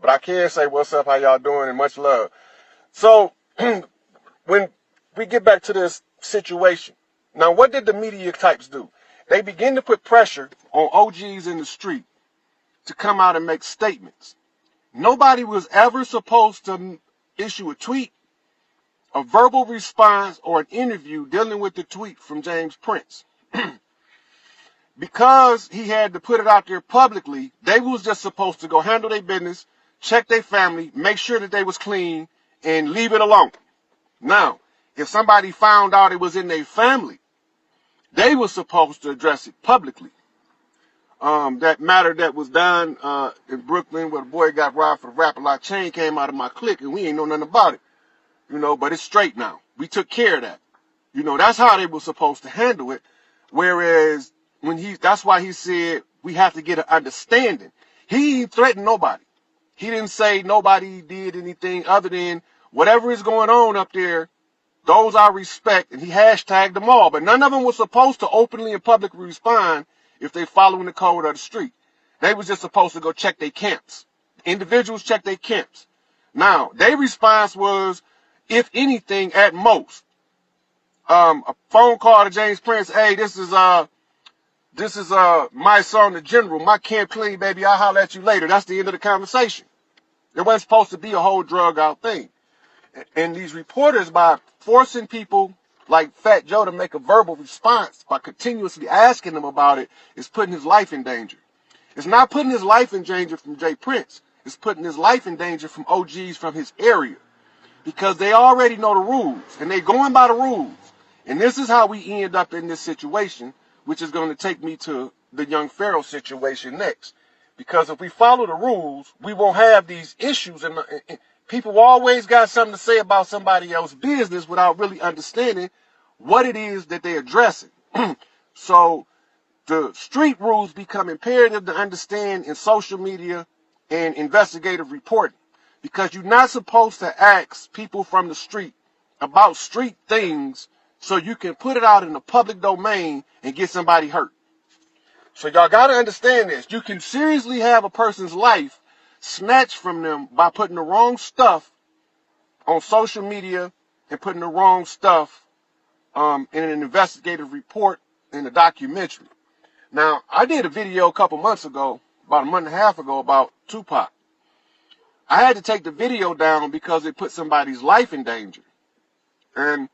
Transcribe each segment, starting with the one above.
but I can say what's up, how y'all doing, and much love. So when we get back to this situation, now what did the media types do? They begin to put pressure on OGs in the street to come out and make statements. Nobody was ever supposed to issue a tweet, a verbal response, or an interview dealing with the tweet from James Prince. Because he had to put it out there publicly, they was just supposed to go handle their business, check their family, make sure that they was clean, and leave it alone. Now, if somebody found out it was in their family, they were supposed to address it publicly. That matter that was done in Brooklyn where the boy got robbed for the Rap-A-Lot chain came out of my clique, and we ain't know nothing about it. But it's straight now. We took care of that. That's how they were supposed to handle it. Whereas that's why he said we have to get an understanding. He ain't threatened nobody. He didn't say nobody did anything other than whatever is going on up there, those I respect, and he hashtagged them all. But none of them was supposed to openly and publicly respond if they following the code of the street. They was just supposed to go check their camps. Individuals check their camps. Now, their response was, if anything, at most, a phone call to James Prince, hey, this is my son, the general, my camp clean, baby, I'll holler at you later. That's the end of the conversation. It wasn't supposed to be a whole drug out thing. And these reporters, by forcing people like Fat Joe to make a verbal response, by continuously asking them about it, is putting his life in danger. It's not putting his life in danger from Jay Prince. It's putting his life in danger from OGs from his area. Because they already know the rules, and they're going by the rules. And this is how we end up in this situation, which is going to take me to the young Pharaoh situation next. Because if we follow the rules, we won't have these issues. And people always got something to say about somebody else's business without really understanding what it is that they're addressing. So the street rules become imperative to understand in social media and investigative reporting. Because you're not supposed to ask people from the street about street things so you can put it out in the public domain and get somebody hurt. So y'all got to understand this. You can seriously have a person's life snatched from them by putting the wrong stuff on social media and putting the wrong stuff in an investigative report in a documentary. Now, I did a video a couple months ago, about a month and a half ago, about Tupac. I had to take the video down because it put somebody's life in danger. And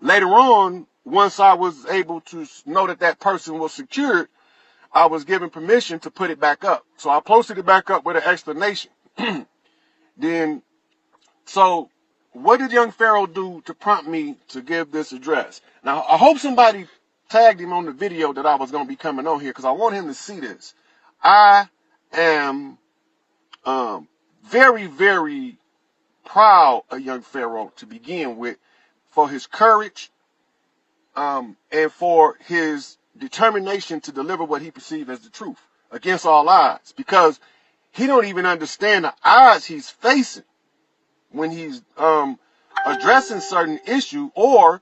later on, once I was able to know that that person was secured, I was given permission to put it back up. So I posted it back up with an explanation. So what did young Pharaoh do to prompt me to give this address? Now, I hope somebody tagged him on the video that I was going to be coming on here because I want him to see this. I am very, very proud of young Pharaoh to begin with for his courage and for his determination to deliver what he perceived as the truth against all odds, because he don't even understand the odds he's facing when he's addressing certain issue, or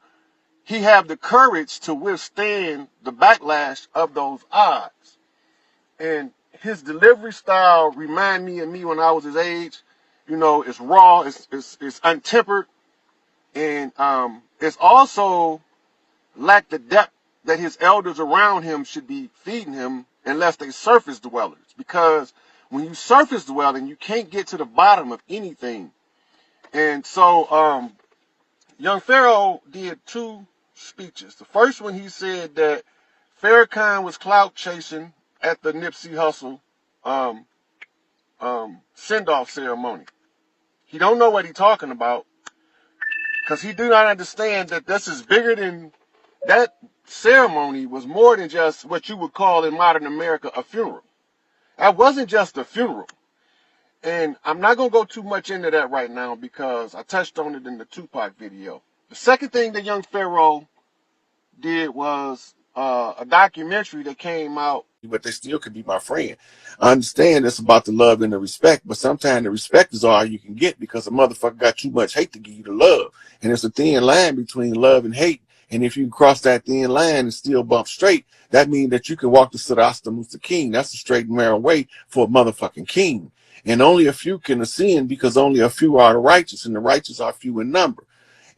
he have the courage to withstand the backlash of those odds. And his delivery style remind me of me when I was his age. It's raw, it's untempered, and it's also lack the depth that his elders around him should be feeding him unless they surface dwellers. Because when you surface dwelling, you can't get to the bottom of anything. And so young Pharaoh did two speeches. The first one, he said that Farrakhan was clout chasing at the Nipsey Hussle send-off ceremony. He don't know what he's talking about because he do not understand that this is bigger than that. Ceremony was more than just what you would call in modern America a funeral. That wasn't just a funeral. And I'm not going to go too much into that right now because I touched on it in the Tupac video. The second thing that young Pharaoh did was a documentary that came out. But they still could be my friend. I understand it's about the love and the respect, but sometimes the respect is all you can get because a motherfucker got too much hate to give you the love. And there's a thin line between love and hate. And if you can cross that thin line and still bump straight, that means that you can walk the Siddhasta Musta King. That's the straight and narrow way for a motherfucking king. And only a few can ascend because only a few are the righteous, and the righteous are few in number.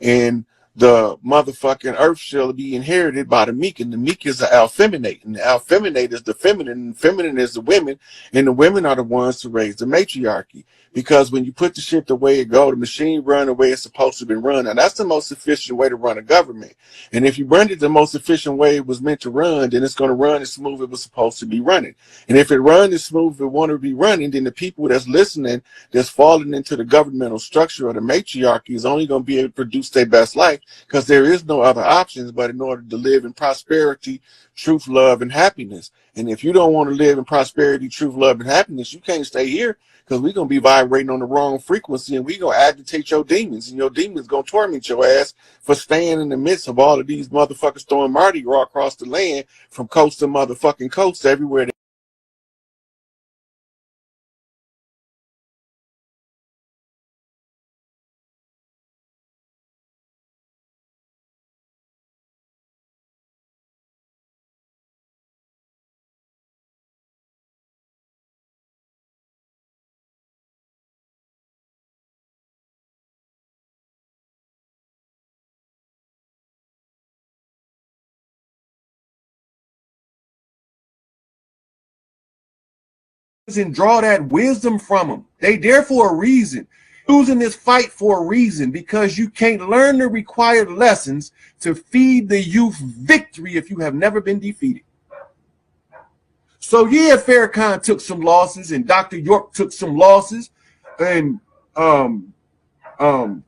And the motherfucking earth shall be inherited by the meek, and the meek is the alfeminate, and the alfeminate is the feminine, and feminine is the women, and the women are the ones to raise the matriarchy. Because when you put the shit the way it go, the machine run the way it's supposed to be run, and that's the most efficient way to run a government. And if you run it the most efficient way it was meant to run, then it's going to run as smooth as it was supposed to be running. And if it runs as smooth as it want to be running, then the people that's listening, that's falling into the governmental structure or the matriarchy, is only going to be able to produce their best life, because there is no other options but in order to live in prosperity, truth, love, and happiness. And if you don't want to live in prosperity, truth, love, and happiness, you can't stay here, because we're going to be vibrating on the wrong frequency, and we're going to agitate your demons, and your demons going to torment your ass for staying in the midst of all of these motherfuckers throwing Mardi Gras across the land from coast to motherfucking coast everywhere. And draw that wisdom from them. They there for a reason. Losing this fight for a reason, because you can't learn the required lessons to feed the youth victory if you have never been defeated. So yeah, Farrakhan took some losses, and Dr. York took some losses, and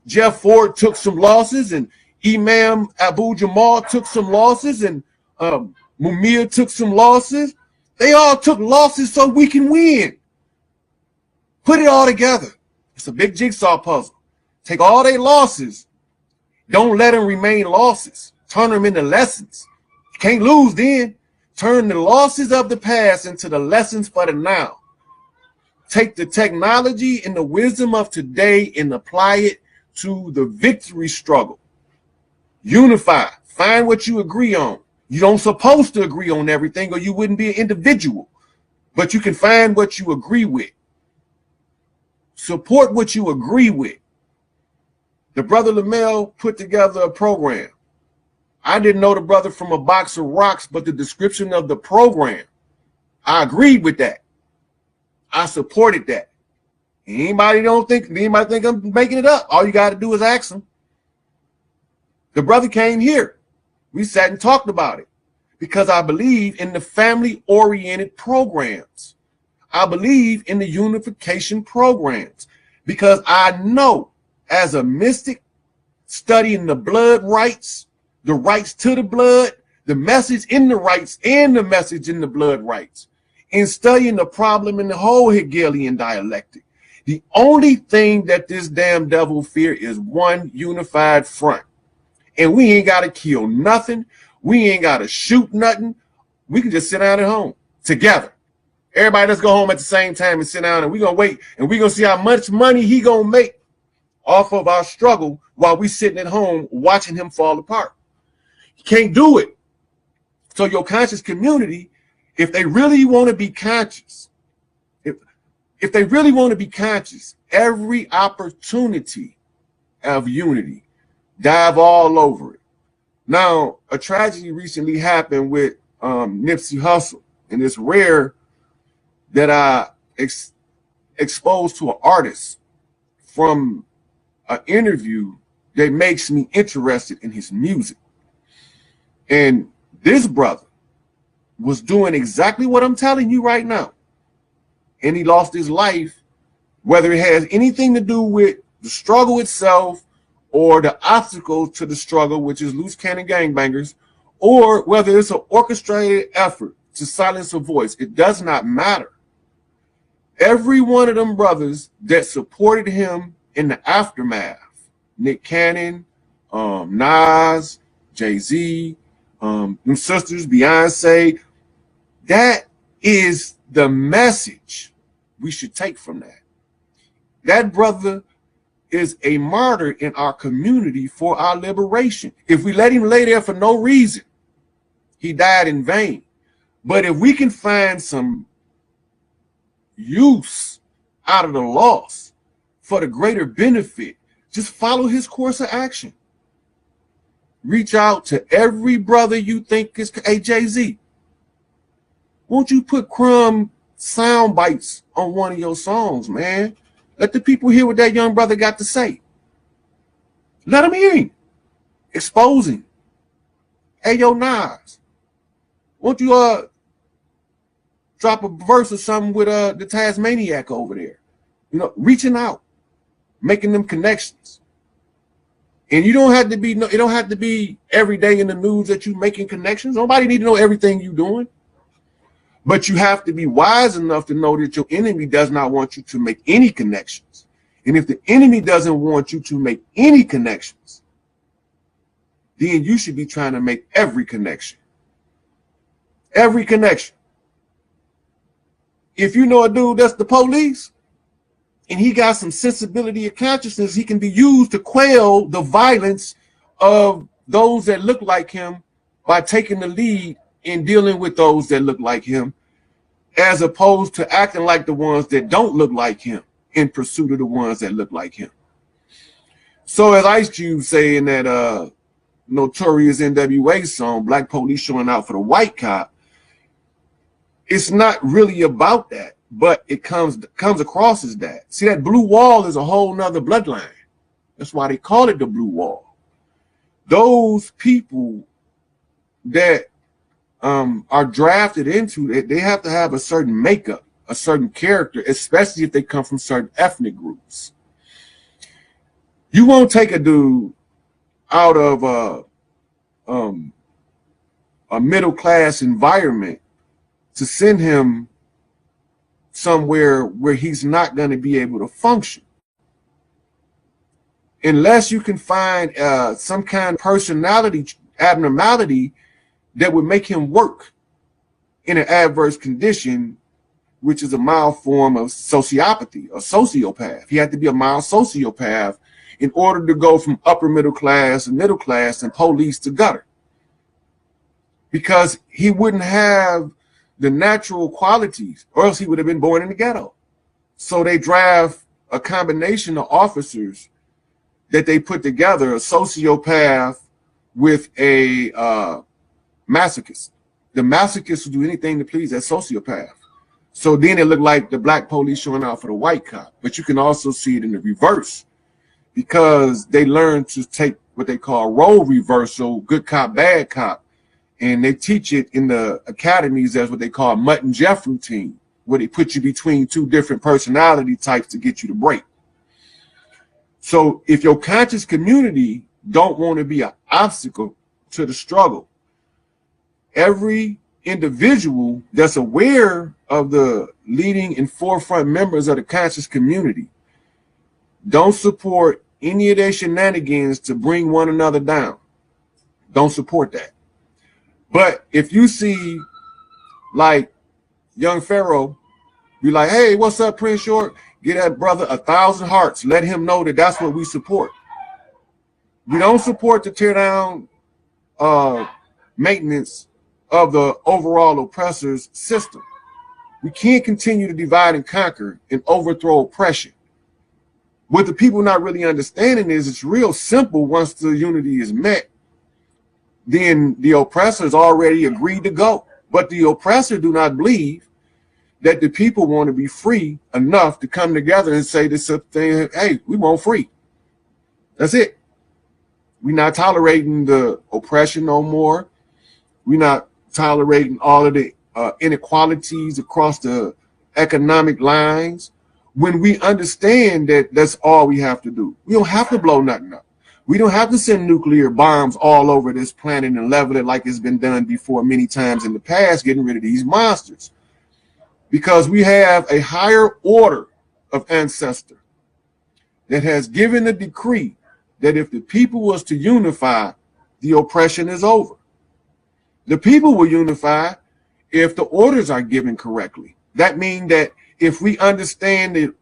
Jeff Ford took some losses, and Imam Abu Jamal took some losses, and Mumia took some losses. They all took losses so we can win. Put it all together. It's a big jigsaw puzzle. Take all their losses. Don't let them remain losses. Turn them into lessons. You can't lose then. Turn the losses of the past into the lessons for the now. Take the technology and the wisdom of today and apply it to the victory struggle. Unify. Find what you agree on. You don't supposed to agree on everything, or you wouldn't be an individual. But you can find what you agree with. Support what you agree with. The brother Lamel put together a program. I didn't know the brother from a box of rocks, but the description of the program, I agreed with that. I supported that. Anybody think I'm making it up? All you got to do is ask him. The brother came here. We sat and talked about it, because I believe in the family-oriented programs. I believe in the unification programs, because I know as a mystic, studying the blood rights, the rights to the blood, the message in the rights and the message in the blood rights, and studying the problem in the whole Hegelian dialectic. The only thing that this damn devil fear is one unified front. And we ain't got to kill nothing. We ain't got to shoot nothing. We can just sit down at home together. Everybody, let's go home at the same time and sit down, and we're going to wait, and we're going to see how much money he going to make off of our struggle while we sitting at home watching him fall apart. You can't do it. So your conscious community, if they really want to be conscious, if they really want to be conscious, every opportunity of unity, dive all over it. Now, a tragedy recently happened with Nipsey Hussle, and it's rare that I exposed to an artist from an interview that makes me interested in his music. And this brother was doing exactly what I'm telling you right now. And he lost his life, whether it has anything to do with the struggle itself or the obstacle to the struggle, which is loose cannon gangbangers, or whether it's an orchestrated effort to silence a voice. It does not matter. Every one of them brothers that supported him in the aftermath, Nick Cannon, Nas, Jay-Z, them sisters, Beyonce, that is the message we should take from that. That brother is a martyr in our community for our liberation. If we let him lay there for no reason, he died in vain. But if we can find some use out of the loss for the greater benefit, just follow his course of action. Reach out to every brother you think is, hey, Jay-Z, won't you put crumb sound bites on one of your songs, man? Let the people hear what that young brother got to say. Let them hear him. Expose him. Hey, yo, Nas, won't you drop a verse or something with the Tasmaniac over there? You know, reaching out, making them connections. And you don't have to be, it don't have to be every day in the news that you're making connections. Nobody need to know everything you're doing. But you have to be wise enough to know that your enemy does not want you to make any connections. And if the enemy doesn't want you to make any connections, then you should be trying to make every connection. Every connection. If you know a dude that's the police and he got some sensibility of consciousness, he can be used to quell the violence of those that look like him by taking the lead in dealing with those that look like him, as opposed to acting like the ones that don't look like him in pursuit of the ones that look like him. So as Ice Cube saying that notorious NWA song, Black Police Showing Out for the White Cop, it's not really about that, but it comes across as that. See, that blue wall is a whole nother bloodline. That's why they call it the blue wall. Those people that are drafted into it, they have to have a certain makeup, a certain character, especially if they come from certain ethnic groups. You won't take a dude out of a middle-class environment to send him somewhere where he's not going to be able to function. Unless you can find some kind of personality abnormality that would make him work in an adverse condition, which is a mild form of sociopathy, a sociopath. He had to be a mild sociopath in order to go from upper middle class and police to gutter, because he wouldn't have the natural qualities, or else he would have been born in the ghetto. So they draft a combination of officers that they put together, a sociopath with a masochist. The masochist will do anything to please that sociopath. So then it looked like the black police showing out for the white cop. But you can also see it in the reverse, because they learn to take what they call role reversal, good cop, bad cop. And they teach it in the academies as what they call Mutt and Jeff routine, where they put you between two different personality types to get you to break. So if your conscious community don't want to be an obstacle to the struggle, every individual that's aware of the leading and forefront members of the conscious community don't support any of their shenanigans to bring one another down. Don't support that. But if you see like young Pharaoh be like, hey, what's up, Prince Short? Get that brother 1,000 hearts. Let him know that that's what we support. We don't support to tear down maintenance of the overall oppressor's system. We can't continue to divide and conquer and overthrow oppression. What the people not really understanding is it's real simple. Once the unity is met, then the oppressors already agreed to go. But the oppressor do not believe that the people want to be free enough to come together and say this thing, hey, we want free. That's it. We're not tolerating the oppression no more. We're not tolerating all of the inequalities across the economic lines. When we understand that that's all we have to do. We don't have to blow nothing up. We don't have to send nuclear bombs all over this planet and level it like it's been done before many times in the past, getting rid of these monsters. Because we have a higher order of ancestor that has given a decree that if the people was to unify, the oppression is over. The people will unify if the orders are given correctly. That means that if we understand that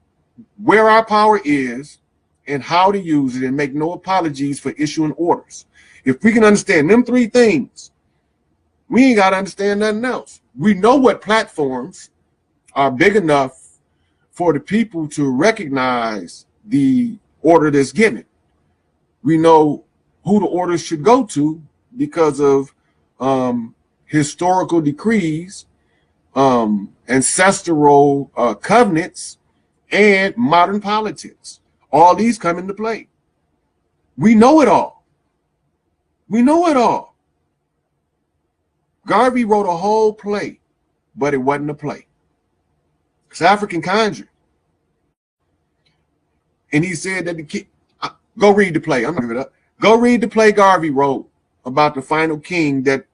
where our power is and how to use it and make no apologies for issuing orders, if we can understand them three things, we ain't got to understand nothing else. We know what platforms are big enough for the people to recognize the order that's given. We know who the orders should go to because of historical decrees, ancestral covenants, and modern politics. All these come into play. We know it all. We know it all. Garvey wrote a whole play, but it wasn't a play. It's African Conjuring. And he said that the kid, go read the play. I'm not giving it up. Go read the play Garvey wrote about the final king that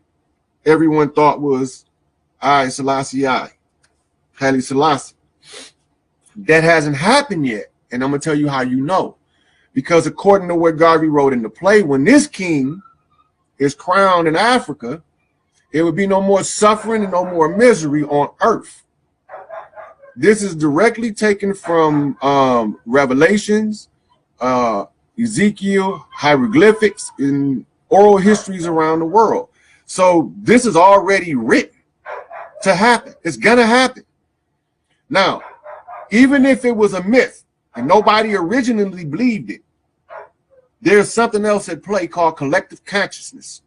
everyone thought was Selassie I, Haile Selassie. That hasn't happened yet. And I'm going to tell you how you know. Because according to what Garvey wrote in the play, when this king is crowned in Africa, there would be no more suffering and no more misery on earth. This is directly taken from Revelations, Ezekiel, hieroglyphics, and oral histories around the world. So this is already written to happen. It's going to happen. Now, even if it was a myth and nobody originally believed it, there's something else at play called collective consciousness.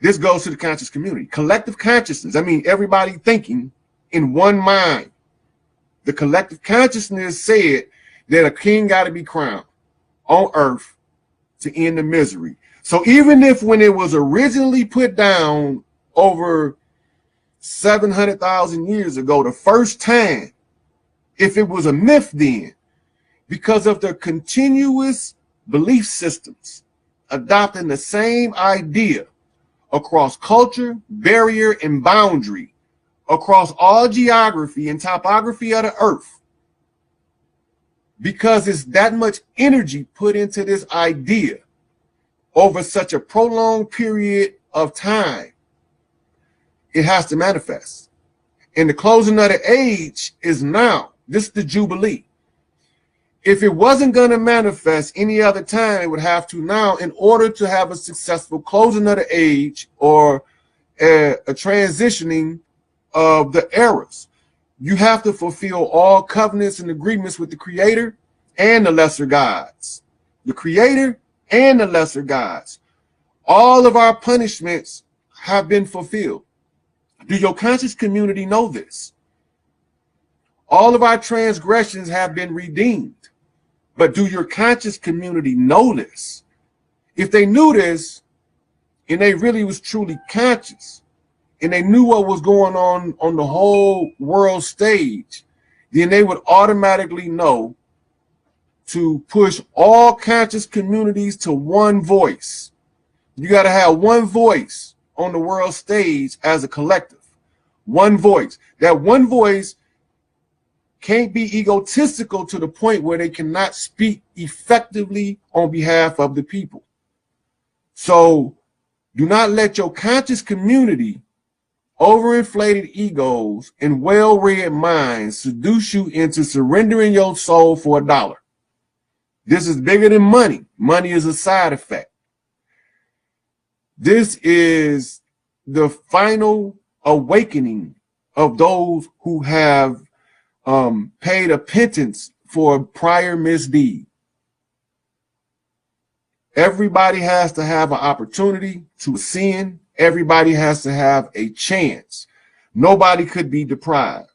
This goes to the conscious community. Collective consciousness, I mean, everybody thinking in one mind. The collective consciousness said that a king got to be crowned on earth to end the misery. So even if when it was originally put down over 700,000 years ago, the first time, if it was a myth then, because of the continuous belief systems adopting the same idea across culture, barrier, and boundary, across all geography and topography of the earth, because it's that much energy put into this idea over such a prolonged period of time, it has to manifest. And the closing of the age is now. This is the Jubilee. If it wasn't going to manifest any other time, it would have to now, in order to have a successful closing of the age or a transitioning of the eras. You have to fulfill all covenants and agreements with the Creator and the lesser gods. The Creator and the lesser gods. All of our punishments have been fulfilled. Do your conscious community know this? All of our transgressions have been redeemed. But do your conscious community know this? If they knew this, and they really was truly conscious, and they knew what was going on the whole world stage, then they would automatically know to push all conscious communities to one voice. You got to have one voice on the world stage as a collective. One voice. That one voice can't be egotistical to the point where they cannot speak effectively on behalf of the people. So do not let your conscious community, overinflated egos, and well-read minds seduce you into surrendering your soul for $1. This is bigger than money. Money is a side effect. This is the final awakening of those who have paid a penance for a prior misdeed. Everybody has to have an opportunity to sin. Everybody has to have a chance. Nobody could be deprived.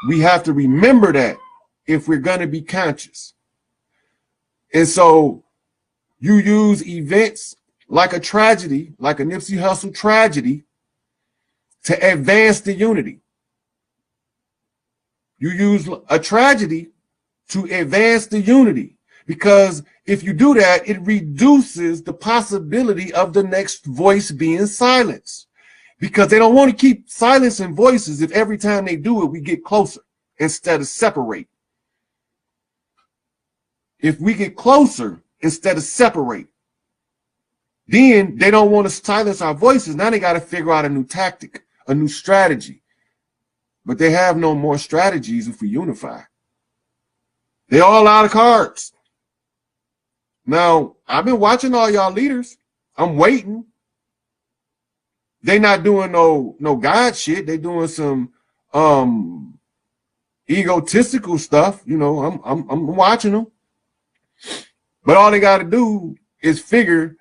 We have to remember that if we're going to be conscious. And so you use events like a tragedy, like a Nipsey Hussle tragedy, to advance the unity. You use a tragedy to advance the unity, because if you do that, it reduces the possibility of the next voice being silenced, because they don't want to keep silencing voices if every time they do it, we get closer instead of separate. If we get closer instead of separate, then they don't want to silence our voices. Now they got to figure out a new tactic, a new strategy. But they have no more strategies if we unify. They're all out of cards. Now, I've been watching all y'all leaders. I'm waiting. They not doing no God shit. They doing some egotistical stuff. You know, I'm watching them. But all they got to do is figure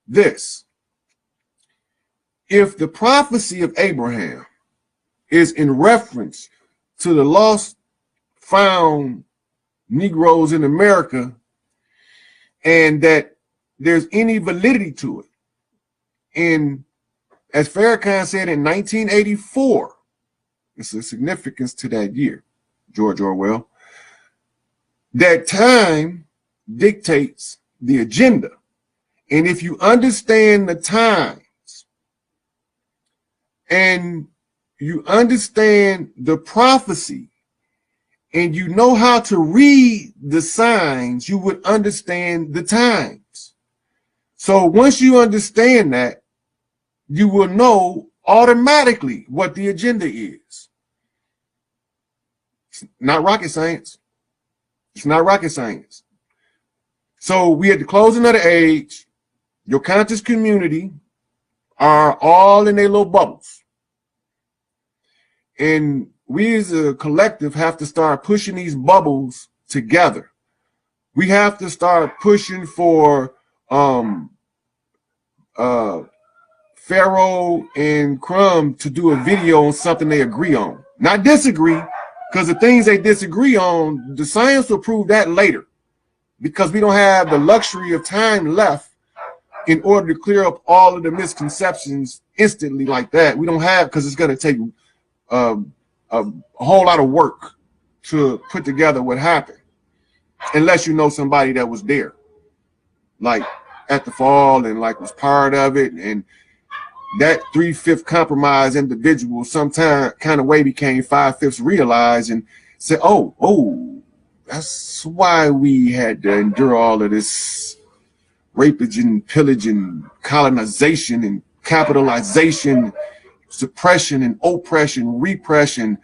this. If the prophecy of Abraham is in reference to the lost found Negroes in America, and that there's any validity to it, and as Farrakhan said in 1984, it's a significance to that year, George Orwell, that time dictates the agenda. And if you understand the times and you understand the prophecy and you know how to read the signs, you would understand the times. So once you understand that, you will know automatically what the agenda is. It's not rocket science. It's not rocket science. So we at the closing of the age, your conscious community are all in their little bubbles. And we as a collective have to start pushing these bubbles together. We have to start pushing for Pharaoh and Crumb to do a video on something they agree on. Not disagree, because the things they disagree on, the science will prove that later. Because we don't have the luxury of time left in order to clear up all of the misconceptions instantly like that. We don't have, because it's going to take a whole lot of work to put together what happened, unless you know somebody that was there, like at the fall and like was part of it, and that 3/5 compromise individual sometime kind of way became 5/5 realized and said, oh, that's why we had to endure all of this rapage and pillage and colonization and capitalization, suppression and oppression, repression.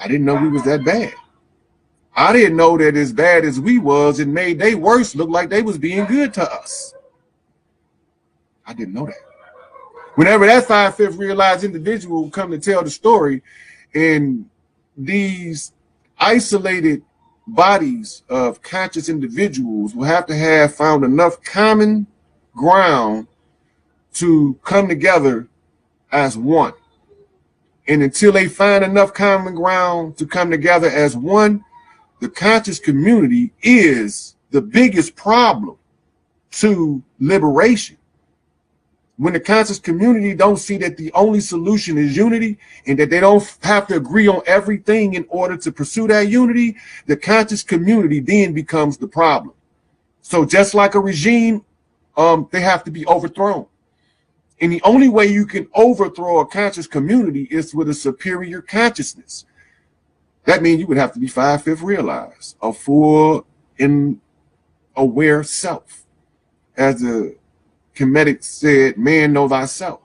I didn't know we was that bad. I didn't know that as bad as we was, it made they worse look like they was being good to us. I didn't know that. Whenever that 5/5 realized individual will come to tell the story, and these isolated bodies of conscious individuals will have to have found enough common ground to come together as one. And until they find enough common ground to come together as one, the conscious community is the biggest problem to liberation. When the conscious community don't see that the only solution is unity and that they don't have to agree on everything in order to pursue that unity, the conscious community then becomes the problem. So just like a regime, they have to be overthrown. And the only way you can overthrow a conscious community is with a superior consciousness. That means you would have to be 5/5 realized, a full and aware self. As the Kemetic said, man, know thyself.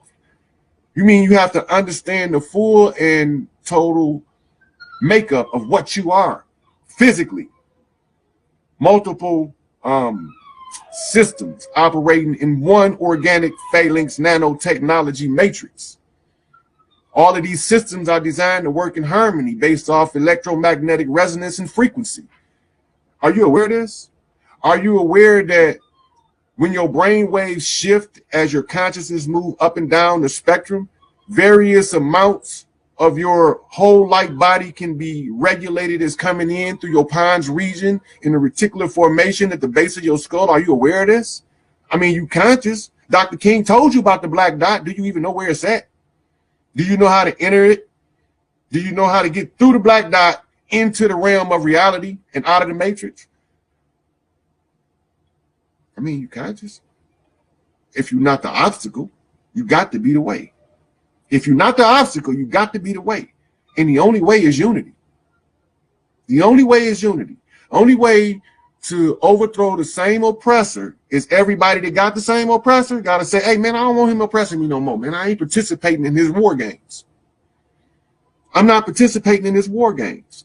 You mean you have to understand the full and total makeup of what you are physically. Multiple systems operating in one organic phalanx nanotechnology matrix. All of these systems are designed to work in harmony based off electromagnetic resonance and frequency. Are you aware of this? Are you aware that when your brain waves shift as your consciousness move up and down the spectrum, various amounts of your whole light body can be regulated as coming in through your pons region in the reticular formation at the base of your skull? Are you aware of this? I mean, you conscious. Dr. King told you about the black dot. Do you even know where it's at? Do you know how to enter it? Do you know how to get through the black dot into the realm of reality and out of the matrix? I mean, you conscious. If you're not the obstacle, you got to be the way. If you're not the obstacle, you got to be the way. And the only way is unity. The only way is unity. Only way to overthrow the same oppressor is everybody that got the same oppressor got to say, hey, man, I don't want him oppressing me no more, man. I ain't participating in his war games. I'm not participating in his war games.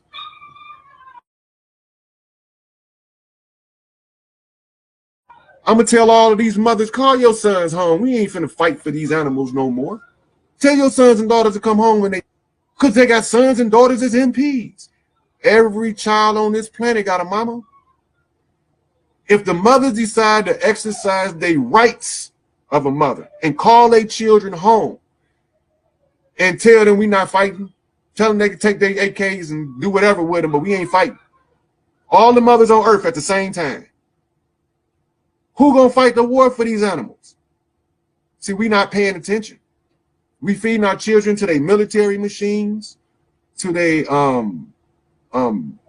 I'm going to tell all of these mothers, call your sons home. We ain't finna fight for these animals no more. Tell your sons and daughters to come home when because they got sons and daughters as MPs. Every child on this planet got a mama. If the mothers decide to exercise their rights of a mother and call their children home and tell them we not fighting, tell them they can take their AKs and do whatever with them, but we ain't fighting. All the mothers on earth at the same time. Who gonna fight the war for these animals? See, we not paying attention. We feeding our children to their military machines, to their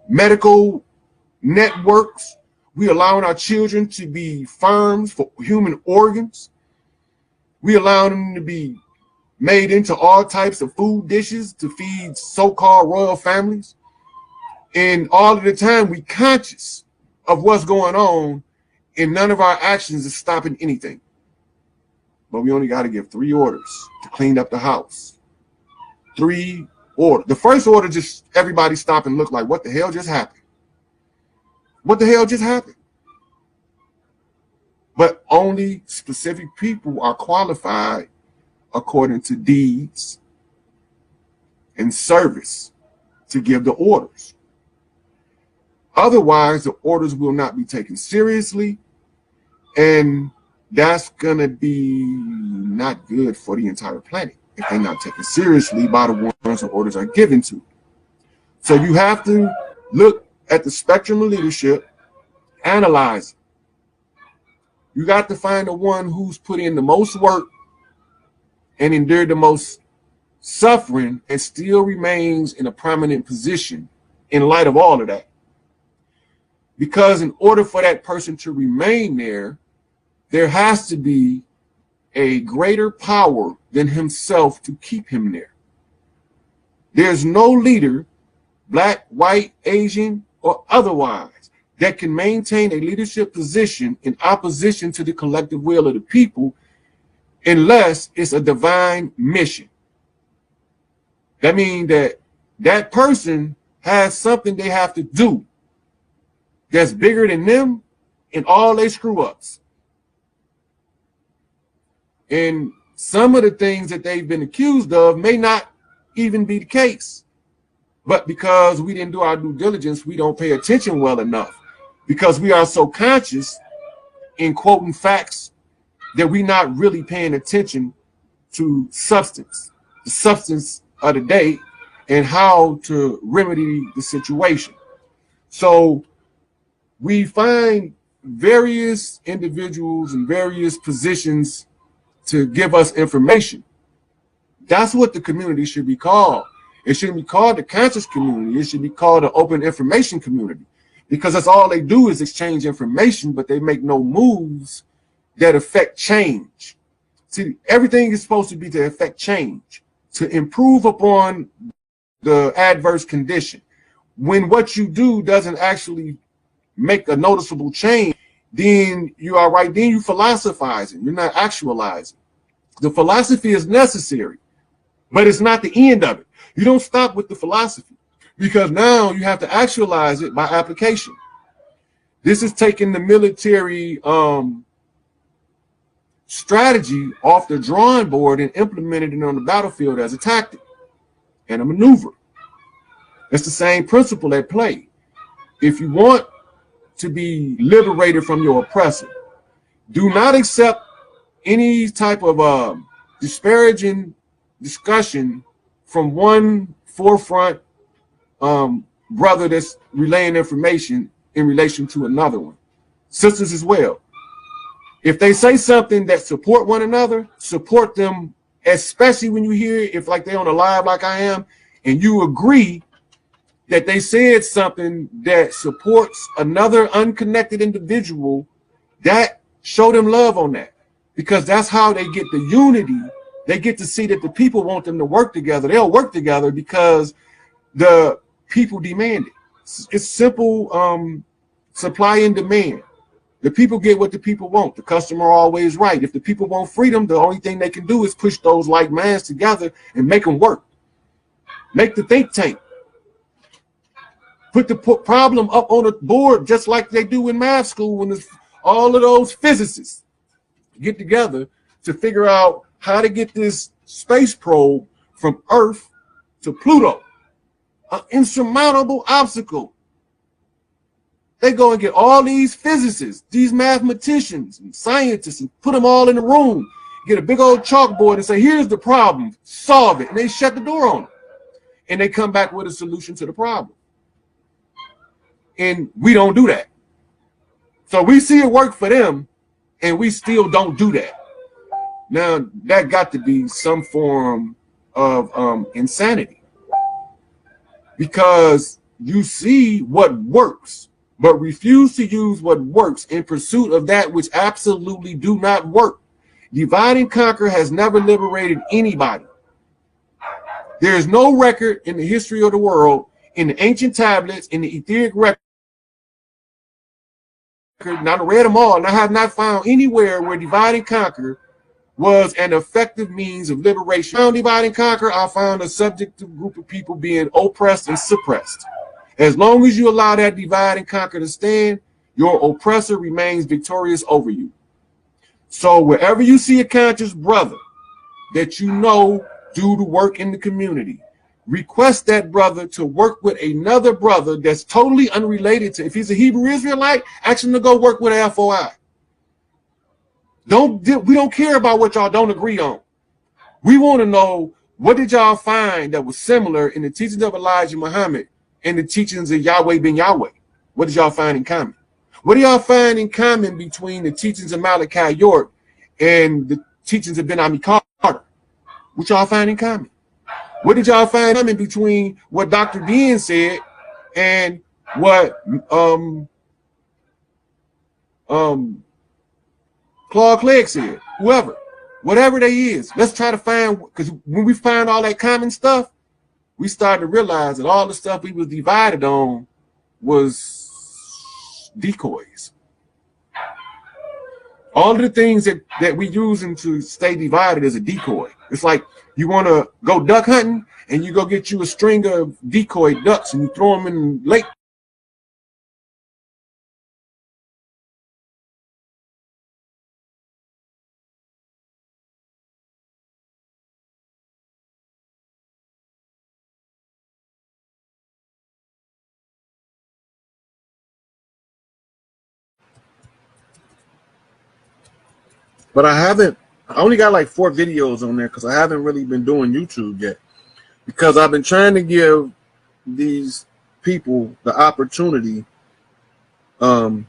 medical networks. We allowing our children to be farms for human organs. We allowing them to be made into all types of food dishes to feed so-called royal families. And all of the time we conscious of what's going on, and none of our actions is stopping anything. But we only got to give 3 orders to clean up the house. 3 orders. The first order, just everybody stop and look like, what the hell just happened? What the hell just happened? But only specific people are qualified according to deeds and service to give the orders. Otherwise, the orders will not be taken seriously, and that's going to be not good for the entire planet if they're not taken seriously by the ones the orders are given to. So you have to look at the spectrum of leadership, analyze it. You got to find the one who's put in the most work and endured the most suffering and still remains in a prominent position in light of all of that. Because in order for that person to remain there, there has to be a greater power than himself to keep him there. There's no leader, black, white, Asian, or otherwise, that can maintain a leadership position in opposition to the collective will of the people unless it's a divine mission. That means that that person has something they have to do that's bigger than them and all their screw-ups. And some of the things that they've been accused of may not even be the case. But because we didn't do our due diligence, we don't pay attention well enough. Because we are so conscious in quoting facts that we're not really paying attention to substance, the substance of the day, and how to remedy the situation. So we find various individuals in various positions to give us information. That's what the community should be called. It shouldn't be called the conscious community. It should be called the open information community, because that's all they do is exchange information, but they make no moves that affect change. See, everything is supposed to be to affect change, to improve upon the adverse condition. When what you do doesn't actually make a noticeable change, then you are right. Then you philosophizing. You're not actualizing. The philosophy is necessary, but it's not the end of it. You don't stop with the philosophy, because now you have to actualize it by application. This is taking the military strategy off the drawing board and implementing it on the battlefield as a tactic and a maneuver. It's the same principle at play. If you want to be liberated from your oppressor, do not accept any type of disparaging discussion from one forefront brother that's relaying information in relation to another one. Sisters as well. If they say something that support one another, support them, especially when you hear, if like they're on a live like I am, and you agree that they said something that supports another unconnected individual, that show them love on that, because that's how they get the unity. They get to see that the people want them to work together. They'll work together because the people demand it. It's simple supply and demand. The people get what the people want. The customer always right. If the people want freedom, the only thing they can do is push those like minds together and make them work. Make the think tank. Put the problem up on the board just like they do in math school when all of those physicists get together to figure out how to get this space probe from Earth to Pluto. an insurmountable obstacle. They go and get all these physicists, these mathematicians and scientists, and put them all in a room, get a big old chalkboard and say, here's the problem, solve it. And they shut the door on it. And they come back with a solution to the problem. And we don't do that. So we see it work for them, and we still don't do that. Now, that got to be some form of insanity. Because you see what works, but refuse to use what works in pursuit of that which absolutely do not work. Divide and conquer has never liberated anybody. There is no record in the history of the world, in the ancient tablets, in the etheric record, and I read them all, and I have not found anywhere where divide and conquer was an effective means of liberation. I found divide and conquer, I found a subjective group of people being oppressed and suppressed. As long as you allow that divide and conquer to stand, your oppressor remains victorious over you. So wherever you see a conscious brother that you know do the work in the community, request that brother to work with another brother that's totally unrelated to, if he's a Hebrew Israelite, ask him to go work with an FOI. We don't care about what y'all don't agree on. We want to know, what did y'all find that was similar in the teachings of Elijah Muhammad and the teachings of Yahweh ben Yahweh? What did y'all find in common? What do y'all find in common between the teachings of Malachi York and the teachings of Ben Ami Carter? What y'all find in common? What did y'all find in common between what Dr. Dean said and what Claude Clegg said? Whatever they is, let's try to find, because when we find all that common stuff, we started to realize that all the stuff we was divided on was decoys. All of the things that we using to stay divided is a decoy. It's like you want to go duck hunting and you go get you a string of decoy ducks and you throw them in the lake. But I only got like 4 videos on there because I haven't really been doing YouTube yet. Because I've been trying to give these people the opportunity to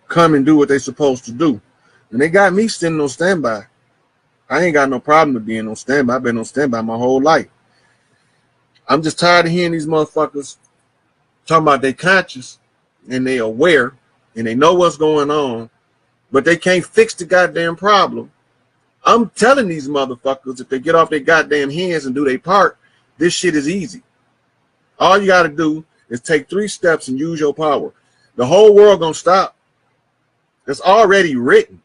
come and do what they're supposed to do. And they got me sitting on standby. I ain't got no problem with being on standby. I've been on standby my whole life. I'm just tired of hearing these motherfuckers talking about they conscious and they aware and they know what's going on, but they can't fix the goddamn problem. I'm telling these motherfuckers, if they get off their goddamn hands and do their part, this shit is easy. All you got to do is take 3 steps and use your power. The whole world gonna stop. It's already written.